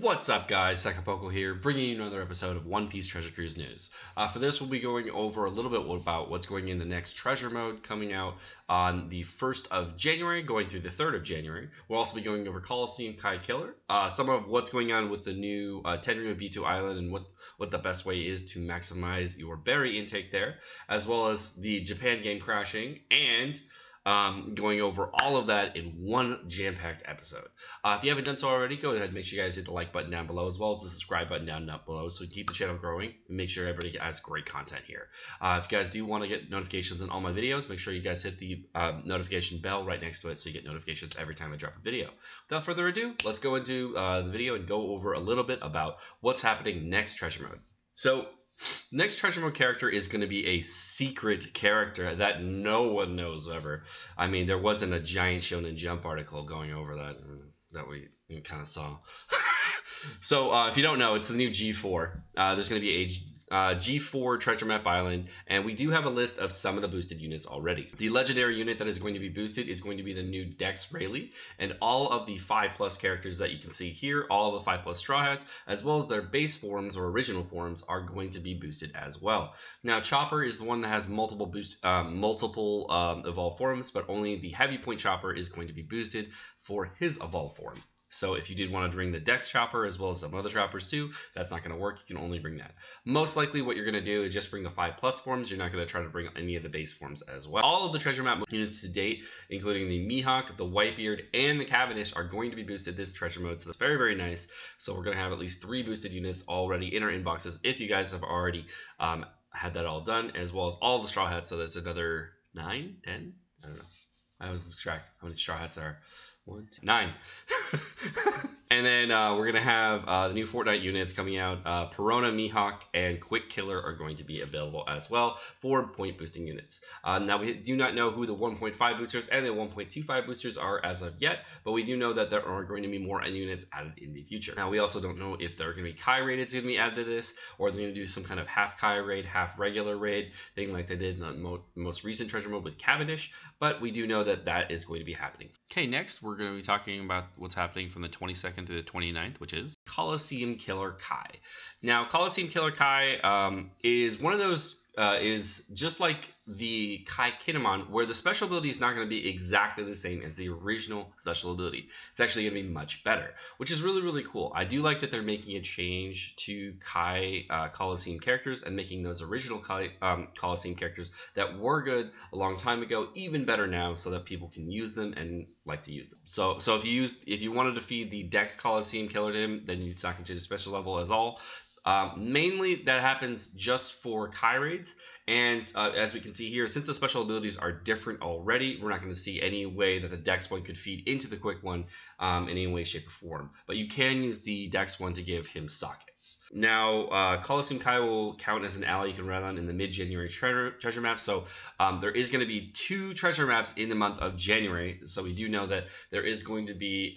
What's up, guys? Sekapoko here, bringing you another episode of One Piece Treasure Cruise News. For this, we'll be going over a little bit about what's going in the next treasure mode coming out on the 1st of January, going through the 3rd of January. We'll also be going over Coliseum Killer, some of what's going on with the new Tenryubitto Island and what the best way is to maximize your berry intake there, as well as the Japan game crashing, and going over all of that in one jam-packed episode. If you haven't done so already, go ahead and make sure you guys hit the like button down below, as well as the subscribe button down below, so we keep the channel growing and make sure everybody has great content here. If you guys do want to get notifications on all my videos, make sure you guys hit the notification bell right next to it so you get notifications every time I drop a video. Without further ado, let's go into the video and go over a little bit about what's happening next treasure mode. So, next treasure mode character is going to be a secret character that no one knows ever. I mean, there wasn't a giant Shonen Jump article going over that we kind of saw. So if you don't know, it's the new G4. There's going to be a G4 Treasure Map Island, and we do have a list of some of the boosted units already. The legendary unit that is going to be boosted is going to be the new Dex Rayleigh, and all of the 5+ characters that you can see here, all of the 5+ Straw Hats, as well as their base forms or original forms, are going to be boosted as well. Now, Chopper is the one that has multiple evolved forms, but only the Heavy Point Chopper is going to be boosted for his evolved form. So if you did want to bring the Dex Chopper as well as some other choppers too, that's not going to work. You can only bring that. Most likely what you're going to do is just bring the 5+ forms. You're not going to try to bring any of the base forms as well. All of the treasure map units to date, including the Mihawk, the Whitebeard, and the Cavendish, are going to be boosted this treasure mode. So that's very, very nice. So we're going to have at least 3 boosted units already in our inboxes if you guys have already had that all done, as well as all the Straw Hats. So there's another 9, 10? I don't know. I always lose track how many Straw Hats there are. 1, 2, 9. And then we're going to have the new Fortnite units coming out. Perona, Mihawk, and Quick Killer are going to be available as well for point boosting units. Now, we do not know who the 1.5 boosters and the 1.25 boosters are as of yet, but we do know that there are going to be more units added in the future. Now, we also don't know if there are going to be Kai raids going to be added to this, or they're going to do some kind of half Kai raid, half regular raid thing like they did in the most recent treasure mode with Cavendish, but we do know that that is going to be happening. Okay, next we're going to be talking about what's happening from the 22nd to the 29th, which is Coliseum Killer Kai. Now, Coliseum Killer Kai is one of those, is just like the Kai Kinemon, where the special ability is not going to be exactly the same as the original special ability. It's actually going to be much better, which is really, really cool. I do like that they're making a change to Kai Coliseum characters and making those original Kai Coliseum characters that were good a long time ago even better now, so that people can use them and like to use them. So if you wanted to feed the Dex Coliseum Killer to him, then it's not going to change the special level at all. Mainly that happens just for Kai raids, and as we can see here, since the special abilities are different already, we're not going to see any way that the Dex one could feed into the Quick one in any way, shape, or form. But you can use the Dex one to give him sockets. Now, Coliseum Kai will count as an ally you can run on in the mid-January treasure map, so there is going to be 2 treasure maps in the month of January, so we do know that there is going to be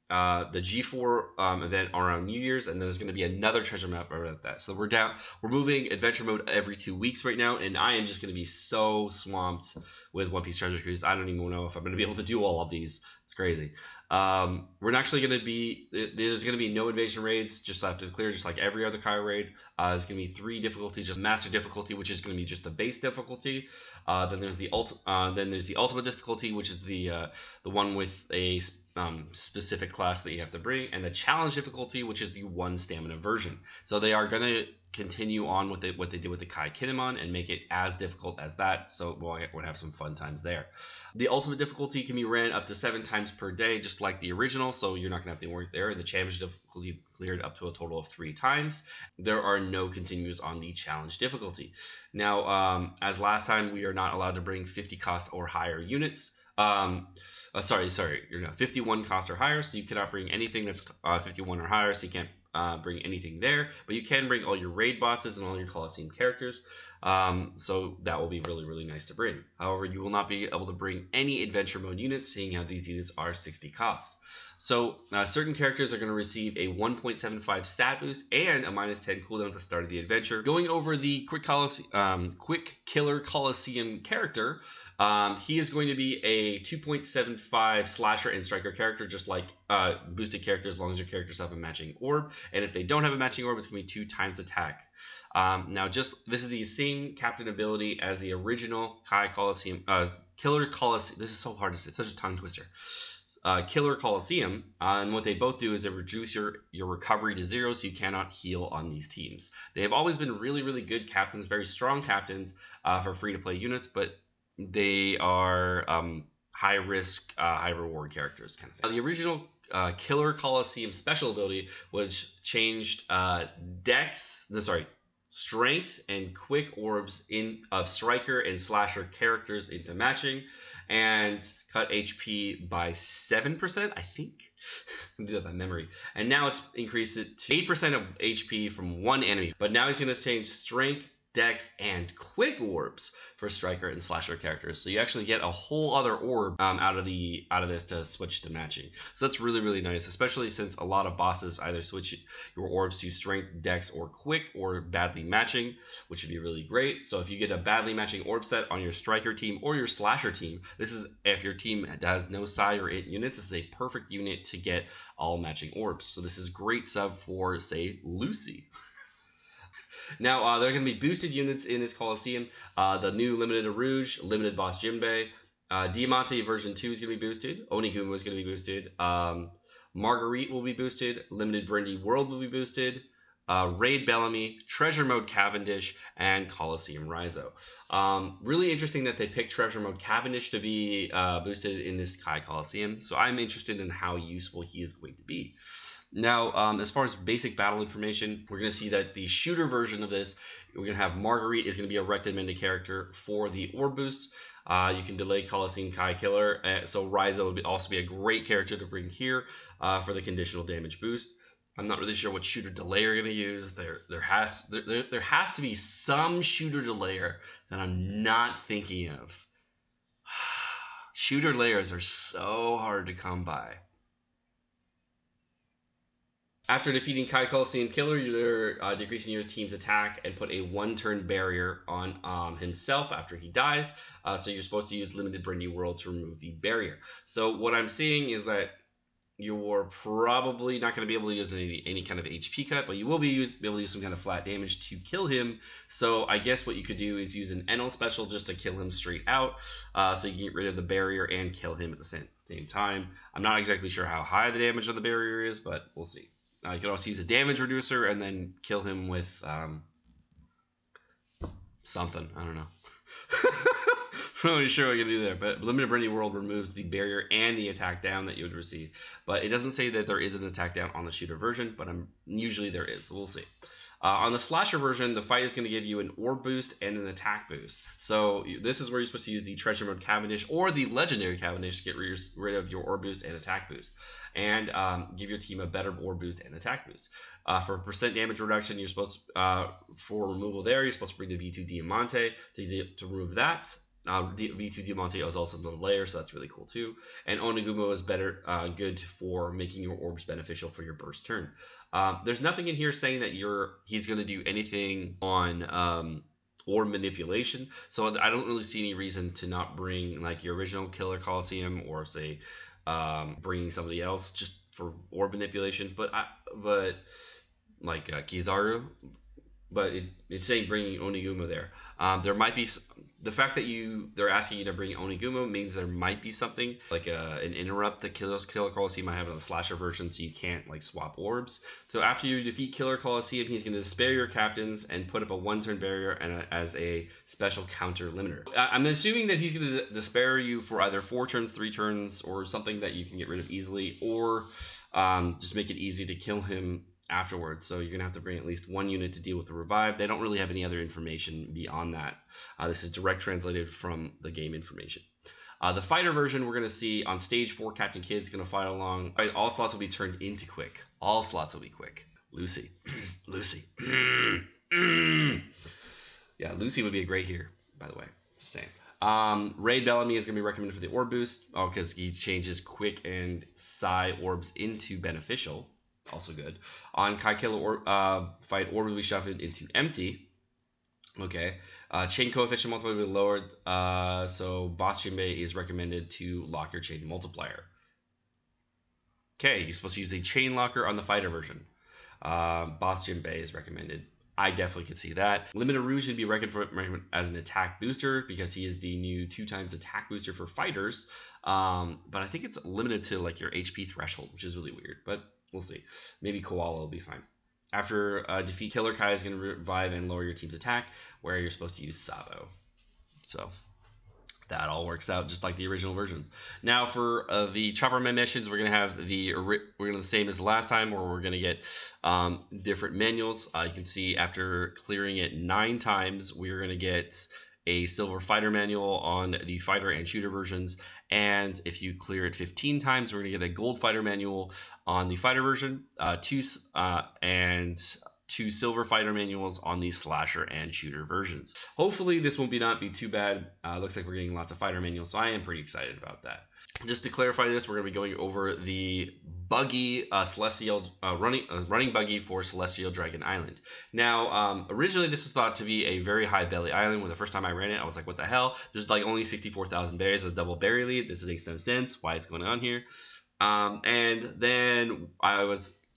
the G4 event around New Year's, and then there's going to be another treasure map around that. So we're moving adventure mode every 2 weeks right now, and I am just going to be so swamped with One Piece Treasure Cruise. I don't even know if I'm going to be able to do all of these. It's crazy. We're actually going to be, there's going to be no invasion raids just after the clear, just like every other Kai raid. There's going to be 3 difficulties, just master difficulty, which is going to be just the base difficulty. Then there's the ultimate difficulty, which is the one with a specific class that you have to bring, and the challenge difficulty, which is the 1 stamina version. So they are going to continue on with what they did with the Kai Kinemon and make it as difficult as that, so we'll have some fun times there. The ultimate difficulty can be ran up to 7 times per day, just like the original, so you're not going to have to worry there. The challenge difficulty cleared up to a total of 3 times. There are no continues on the challenge difficulty. Now, as last time, we are not allowed to bring 50 cost or higher units. You're not 51 cost or higher, so you cannot bring anything that's 51 or higher, so you can't bring anything there, but you can bring all your raid bosses and all your Colosseum characters. So that will be really, really nice to bring. However, you will not be able to bring any adventure mode units, seeing how these units are 60 cost. So certain characters are going to receive a 1.75 stat boost and a -10 cooldown at the start of the adventure. Going over the Quick Killer Coliseum character, he is going to be a 2.75 slasher and striker character, just like boosted characters, as long as your characters have a matching orb. And if they don't have a matching orb, it's going to be 2 times attack. Now, this is the same captain ability as the original Kai Coliseum, Killer Coliseum. This is so hard to say; it's such a tongue twister. Killer Colosseum, and what they both do is they reduce your recovery to 0, so you cannot heal on these teams. They have always been really, really good captains, very strong captains for free-to-play units, but they are high risk, high reward characters kind of thing. The original Killer Colosseum special ability was changed strength and quick orbs of striker and slasher characters into matching, and cut HP by 7%, I think. I do that by memory. And now it's increased it to 8% of HP from one enemy. But now he's going to change strength, dex, and quick orbs for striker and slasher characters. So you actually get a whole other orb out of this to switch to matching. So that's really, really nice, especially since a lot of bosses either switch your orbs to strength, dex, or quick, or badly matching, which would be really great. So if you get a badly matching orb set on your striker team or your slasher team, this is, if your team has no psi or int units, this is a perfect unit to get all matching orbs. So this is great sub for, say, Lucy. Now, there are going to be boosted units in this Colosseum. The new Limited Rouge, Limited Boss Jinbei, Diamante version 2 is going to be boosted. Oniguma is going to be boosted. Marguerite will be boosted. Limited Brindy World will be boosted. Raid Bellamy, Treasure Mode Cavendish, and Coliseum Rizo. Really interesting that they picked Treasure Mode Cavendish to be boosted in this Kai Coliseum. So I'm interested in how useful he is going to be. Now, as far as basic battle information, we're going to see that the shooter version of this, we're going to have Marguerite is going to be a recommended character for the orb boost. You can delay Coliseum Kai Killer, so Rizo would also be a great character to bring here for the conditional damage boost. I'm not really sure what shooter delay you're going to use. There has to be some shooter delayer that I'm not thinking of. Shooter layers are so hard to come by. After defeating Kai Coliseum Killer, you're decreasing your team's attack and put a 1-turn barrier on himself after he dies. So you're supposed to use Limited Brindy World to remove the barrier. So what I'm seeing is that you're probably not going to be able to use any kind of HP cut, but you will be able to use some kind of flat damage to kill him. So I guess what you could do is use an NL special just to kill him straight out, so you can get rid of the barrier and kill him at the same time. I'm not exactly sure how high the damage of the barrier is, but we'll see. You can also use a damage reducer and then kill him with something. I don't know. I'm not really sure what you can do there, but Limited Brindy World removes the barrier and the attack down that you would receive. But it doesn't say that there is an attack down on the shooter version, but usually there is, so we'll see. On the slasher version, the fight is going to give you an orb boost and an attack boost. So this is where you're supposed to use the Treasure Mode Cavendish or the Legendary Cavendish to get rid of your orb boost and attack boost, and give your team a better orb boost and attack boost. For percent damage reduction, you're supposed for removal there, you're supposed to bring the V2 Diamante to remove that. V2 Diamante is also another layer, so that's really cool too. And Oniguma is good for making your orbs beneficial for your burst turn. There's nothing in here saying that he's going to do anything on orb manipulation, so I don't really see any reason to not bring like your original Killer Coliseum or say bringing somebody else just for orb manipulation. But like Kizaru. But it's saying bringing Oniguma there. There might be the fact that they're asking you to bring Oniguma means there might be something like an interrupt that Killer Coliseum might have on the slasher version, so you can't like swap orbs. So after you defeat Killer Coliseum, he's going to spare your captains and put up a 1-turn barrier and as a special counter limiter. I'm assuming that he's going to despair you for either 4 turns, 3 turns, or something that you can get rid of easily, or just make it easy to kill him afterwards. So you're gonna have to bring at least 1 unit to deal with the revive. They don't really have any other information beyond that. This is direct translated from the game information. The fighter version we're gonna see on stage 4. Captain Kid's gonna fight along. All slots will be turned into quick. All slots will be quick. Lucy. Lucy. Yeah, Lucy would be a great here, by the way. Just saying. Raid Bellamy is going to be recommended for the orb boost. Oh, because he changes quick and psi orbs into beneficial. Also good. On Kai Killer fight, orbs will be shuffled into empty. Okay. Chain coefficient multiplier will be lowered. So Boss Jinbei is recommended to lock your chain multiplier. Okay, you're supposed to use a chain locker on the fighter version. Boss Jinbei is recommended. I definitely could see that. Limited Rouge should be recommended as an attack booster because he is the new 2x attack booster for fighters. But I think it's limited to like your HP threshold, which is really weird. But we'll see. Maybe Koala will be fine. After defeat, Killer Kai is going to revive and lower your team's attack, where you're supposed to use Sabo. So that all works out just like the original versions. Now for the Chopper Man missions, we're gonna have the same as the last time, where we're gonna get different manuals. You can see after clearing it 9 times, we're gonna get a silver fighter manual on the fighter and shooter versions, and if you clear it 15 times, we're gonna get a gold fighter manual on the fighter version, two silver fighter manuals on the slasher and shooter versions. Hopefully this will not be too bad. Looks like we're getting lots of fighter manuals, so I am pretty excited about that. Just to clarify this, we're going to be going over the buggy celestial running buggy for Celestial Dragon Island. Now, originally this was thought to be a very high belly island. When the first time I ran it, I was like, what the hell? There's like only 64,000 berries with double berry lead. This makes no sense. Why it's going on here? And then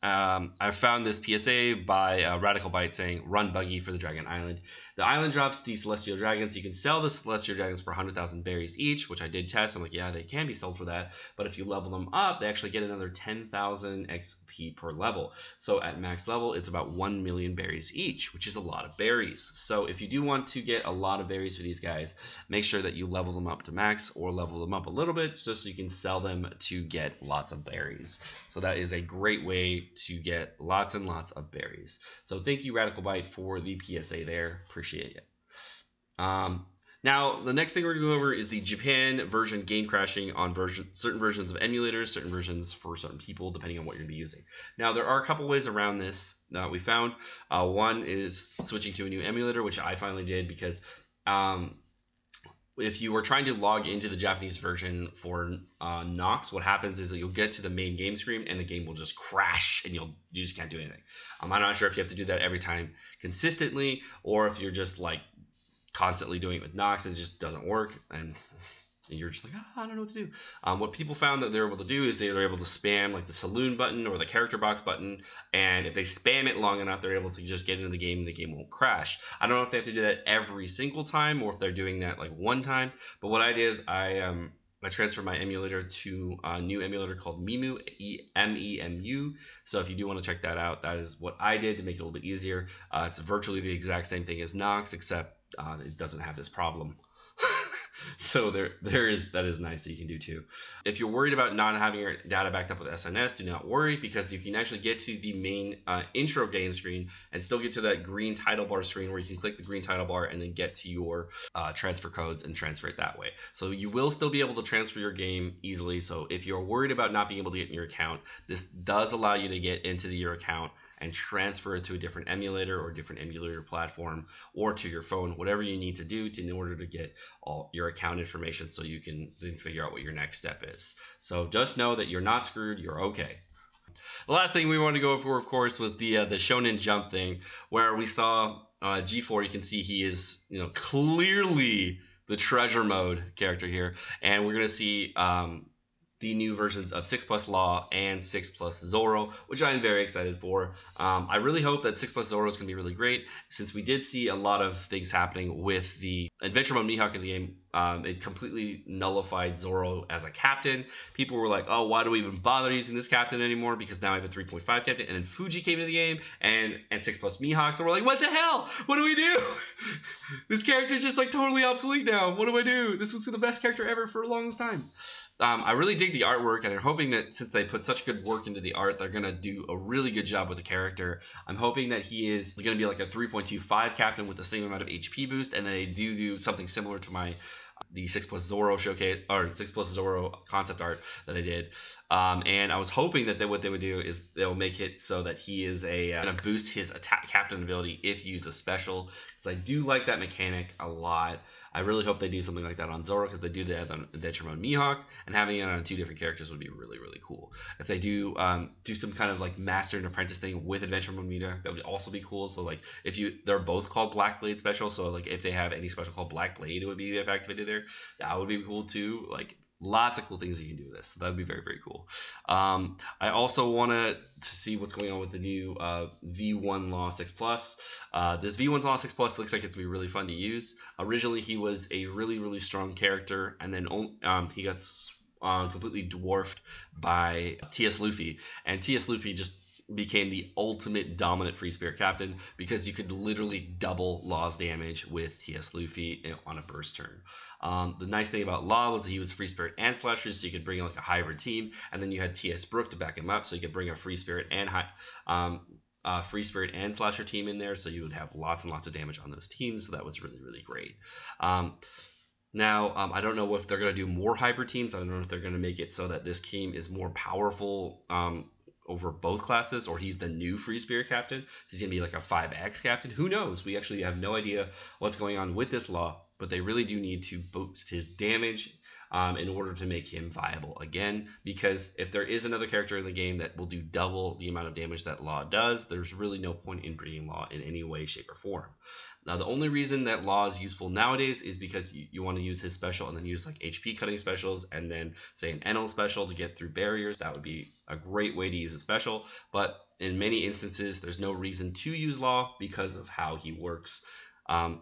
I found this PSA by Radical Bite saying, run buggy for the Dragon Island. The island drops the Celestial Dragons. You can sell the Celestial Dragons for 100,000 berries each, which I did test. I'm like, yeah, they can be sold for that. But if you level them up, they actually get another 10,000 XP per level. So at max level, it's about 1 million berries each, which is a lot of berries. So if you do want to get a lot of berries for these guys, make sure that you level them up to max or level them up a little bit just so you can sell them to get lots of berries. So that is a great way to get lots and lots of berries. So thank you, Radical Bite, for the PSA there. Appreciate it. Now, the next thing we're going to go over is the Japan version game crashing on certain versions of emulators, certain versions for certain people, depending on what you're going to be using. Now, there are a couple ways around this that we found. One is switching to a new emulator, which I finally did because if you were trying to log into the Japanese version for Nox, what happens is that you'll get to the main game screen and the game will just crash and you just can't do anything. I'm not sure if you have to do that every time consistently or if you're just like constantly doing it with Nox and it just doesn't work and you're just like, I don't know what to do. What people found that they're able to do is they were able to spam like the saloon button or the character box button, and if they spam it long enough, they're able to just get into the game and the game won't crash. I don't know if they have to do that every single time or if they're doing that like one time, but what I did is I transferred my emulator to a new emulator called Memu, MEMU. So if you do want to check that out, that is what I did to make it a little bit easier. It's virtually the exact same thing as Nox, except it doesn't have this problem. So that is nice that you can do too. If you're worried about not having your data backed up with SNS, do not worry because you can actually get to the main intro game screen and still get to that green title bar screen where you can click the green title bar and then get to your transfer codes and transfer it that way. So you will still be able to transfer your game easily. So if you're worried about not being able to get in your account, this does allow you to get into your account and transfer it to a different emulator or different emulator platform or to your phone, whatever you need to do in order to get all your account information so you can then figure out what your next step is. So just know that you're not screwed, you're okay. The last thing we wanted to go over, of course, was the Shonen Jump thing, where we saw G4. You can see he is, clearly the treasure mode character here, and we're gonna see the new versions of 6+ Law and 6+ Zoro, which I'm very excited for. I really hope that 6+ Zoro is going to be really great, since we did see a lot of things happening with the Adventure Mode Mihawk in the game. It completely nullified Zoro as a captain. People were like, oh, why do we even bother using this captain anymore? Because now I have a 3.5 captain. And then Fuji came into the game and 6+ Mihawk. So we're like, what the hell? What do we do? This character's just like totally obsolete now. What do I do? This was the best character ever for a long time. I really dig the artwork, and I'm hoping that since they put such good work into the art, they're going to do a really good job with the character. I'm hoping that he is going to be like a 3.25 captain with the same amount of HP boost, and they do something similar to my the 6+ Zoro showcase or 6+ Zoro concept art that I did, and I was hoping that what they would do is they'll make it so that he is gonna boost his attack captain ability if you use a special, because I do like that mechanic a lot. I really hope they do something like that on Zoro, because they do that on Adventure Mode Mihawk, and having it on 2 different characters would be really, really cool. If they do some kind of like Master and Apprentice thing with Adventure Mode Mihawk, that would also be cool. So like if they're both called Black Blade special, so like if they have any special called Black Blade, it would be activated there. That would be cool too. Like lots of cool things you can do with this. So that would be very, very cool. I also want to see what's going on with the new V1 Law 6+. This V1 Law 6+ looks like it's going to be really fun to use. Originally, he was a really, really strong character, and then he got completely dwarfed by TS Luffy. And TS Luffy just became the ultimate dominant free spirit captain, because you could literally double Law's damage with TS Luffy on a burst turn. The nice thing about Law was that he was free spirit and slasher, so you could bring like a hybrid team, and then you had TS Brook to back him up, so you could bring a free spirit and free spirit and slasher team in there, so you would have lots and lots of damage on those teams. So that was really, really great. Now, I don't know if they're going to do more hybrid teams. I don't know if they're going to make it so that this team is more powerful over both classes, or he's the new free spirit captain. He's going to be like a 5X captain. Who knows? We actually have no idea what's going on with this Law, but they really do need to boost his damage in order to make him viable again, because if there is another character in the game that will do double the amount of damage that Law does, there's really no point in bringing Law in any way, shape, or form. Now, the only reason that Law is useful nowadays is because you want to use his special and then use like HP cutting specials and then say an Enel special to get through barriers. That would be a great way to use a special, but in many instances, there's no reason to use Law because of how he works.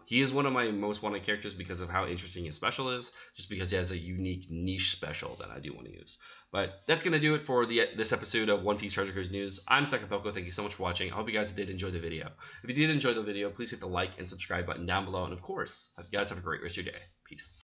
He is one of my most wanted characters because of how interesting his special is, just because he has a unique niche special that I do want to use. But that's going to do it for this episode of One Piece Treasure Cruise News. I'm Sekapoko. Thank you so much for watching. I hope you guys did enjoy the video. If you did enjoy the video, please hit the like and subscribe button down below. And of course, I hope you guys have a great rest of your day. Peace.